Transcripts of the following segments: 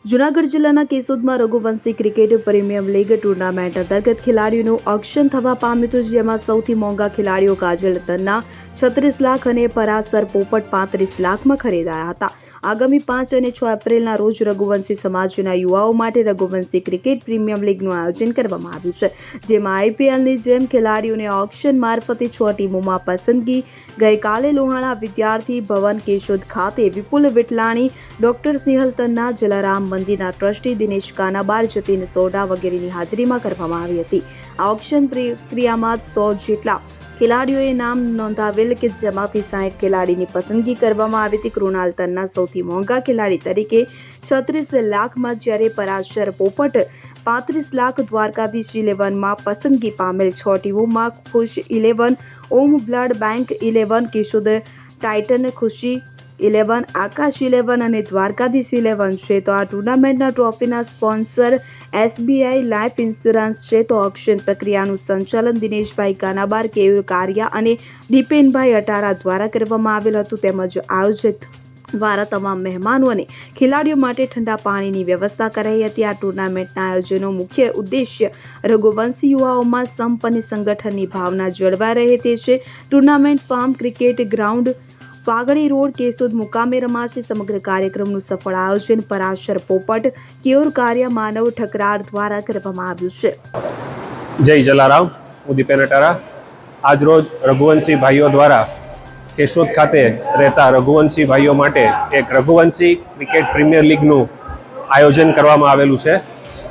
જૂનાગઢ જિલ્લાના કેશોદમાં Raghuvanshi cricket premier league tournament અંતર્ગત ખેલાડીઓનું ઓક્શન થવા પામ્યું હતું, જેમાં સૌથી મોંઘા ખેલાડીઓ કાજલ તન્ના 36 લાખ અને પરાસર પોપટ 35 લાખમાં ખરીદાયા હતા. આગામી 5 અને 6 એપ્રિલના રોજ રઘુવંશી સમાજના યુવાઓ માટે રઘુવંશી ક્રિકેટ પ્રીમિયર લીગનું આયોજન કરવામાં આવ્યું છે, જેમાં આઈપીએલની જેમ ખેલાડીઓને ઓક્શન મારફતે 6 ટીમોમાં પસંદગી. ગઈકાલે લોહાણા વિદ્યાર્થી ભવન કેશોદ ખાતે વિપુલ વિટલાણી, ડોક્ટર સ્નેહલ તન્ના, જલારામ મંદિરના ટ્રસ્ટી દિનેશ કાનાબાર, જતીન સોઢા વગેરેની હાજરીમાં કરવામાં આવી હતી. આ ઓક્શન પ્રક્રિયામાં 100 જેટલા ખેલાડીઓએ નામ નોંધાવેલ કે જેમાંથી 60 ખેલાડીની પસંદગી કરવામાં આવી હતી. કૃણાલ તન્ના સૌથી મોંઘા ખેલાડી તરીકે 36 લાખમાં, જ્યારે પરાશર પોપટ 35 લાખ, દ્વારકાધીશ 11માં પસંદગી પામેલ 6 ટીમોમાં ખુશ 11, ઓમ બ્લડ બેંક 11, કેશોદ ટાઇટન ખુશી 11, આકાશ 11 અને દ્વારકાધીશ 11 છે. તો આ ટુર્નામેન્ટના ટ્રોફીના સ્પોન્સર SBI લાઈફ ઇન્સ્યોરન્સ છે. તો ઓક્શન પ્રક્રિયાનું સંચાલન દિનેશભાઈ કાનાબાર, કેયુર કારિયા અને દીપેનભાઈ અટારા દ્વારા કરવામાં આવેલ હતું. તેમજ આયોજક દ્વારા તમામ મહેમાનો અને ખેલાડીઓ માટે ઠંડા પાણીની વ્યવસ્થા કરાઈ હતી. આ ટુર્નામેન્ટના આયોજનનો મુખ્ય ઉદ્દેશ્ય રઘુવંશી યુવાઓમાં સંપ અને સંગઠનની ભાવના જળવાઈ રહે તે છે. Tournament farm cricket ground Fagani road Keshod મુકામે રમાશે. સમગ્ર કાર્યક્રમનું સફળ આયોજન પરાશર પોપટ, કેયુર કારિયા, માનવ ઠકરાર દ્વારા કરવામાં આવ્યું છે. જય જલારામ, હું દીપેન અટારા. આજરોજ રઘુવંશી ભાઈઓ દ્વારા કેશોદ ખાતે રહેતા રઘુવંશી ભાઈઓ માટે એક રઘુવંશી ક્રિકેટ પ્રીમિયર લીગનું આયોજન કરવામાં આવેલું છે,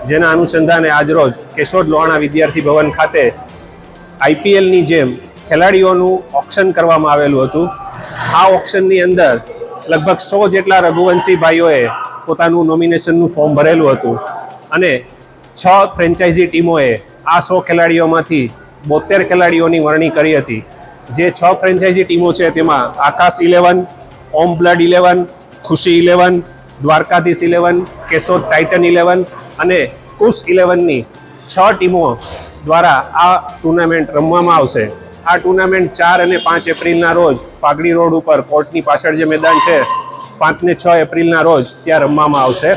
જેના અનુસંધાને આજરોજ કેશોદ લોહાણા વિદ્યાર્થી ભવન ખાતે આઈપીએલની જેમ ખેલાડીઓનું ઓક્શન કરવામાં આવેલું હતું. આ ઓક્શનની અંદર લગભગ 100 જેટલા રઘુવંશી ભાઈઓએ પોતાનું નોમિનેશનનું ફોર્મ ભરેલું હતું અને 6 ફ્રેન્ચાઇઝી ટીમોએ આ 100 ખેલાડીઓમાંથી 72 ખેલાડીઓની વરણી કરી હતી. જે 6 ફ્રેન્ચાઇઝી ટીમો છે તેમાં આકાશ 11, ઓમ બ્લડ 11, ખુશી 11, દ્વારકાધીશ 11, કેશોદ ટાઇટન 11 અને કુશ 11ની 6 ટીમો દ્વારા આ ટુર્નામેન્ટ રમવામાં આવશે. આ ટુર્નામેન્ટ 4 અને 5 એપ્રિલના રોજ ફાગડી રોડ ઉપર કોર્ટની પાછળ જે મેદાન છે 5 ને 6 એપ્રિલના રોજ ત્યાં રમવામાં આવશે.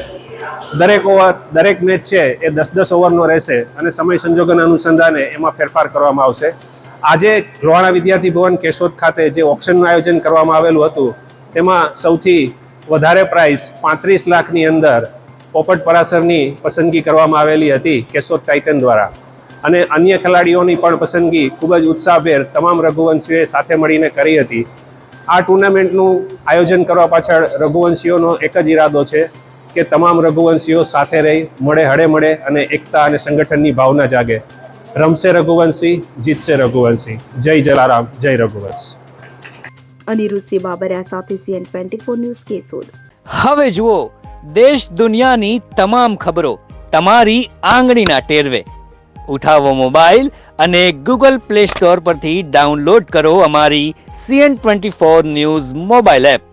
દરેક મેચ છે એ 10-10 ઓવરનો રહેશે અને સમય સંજોગોના અનુસંધાને એમાં ફેરફાર કરવામાં આવશે. આજે લોહાણા વિદ્યાર્થી ભવન કેશોદ ખાતે જે ઓક્શનનું આયોજન કરવામાં આવેલું હતું તેમાં સૌથી વધારે પ્રાઇઝ 35 લાખની અંદર પોપટ પરાસરની પસંદગી કરવામાં આવેલી હતી કેશોદ ટાઇટન દ્વારા, અને અન્ય ખેલાડીઓની પણ પસંદગી ખૂબ જ ઉત્સાહભેર તમામ રઘુવંશીઓએ સાથે મળીને કરી હતી. આ ટુર્નામેન્ટનું આયોજન કરવા પાછળ રઘુવંશીઓનો એક જ ઈરાદો છે કે તમામ રઘુવંશીઓ સાથે રહી હળે અને એકતા અને સંગઠનની ભાવના જાગે. રમશે રઘુવંશી, જીતશે રઘુવંશી. જય જલારામ, જય રઘુવંશ. અનિરુદ્ધ બાબરિયા સાથે CN24 ન્યૂઝ કેશોદ. હવે જુઓ દેશ દુનિયાની તમામ ખબરો તમારી આંગળીના ટેરવે. ઉઠાવો મોબાઈલ અને Google Play Store પરથી ડાઉનલોડ કરો અમારી CN24 ન્યૂઝ મોબાઈલ એપ.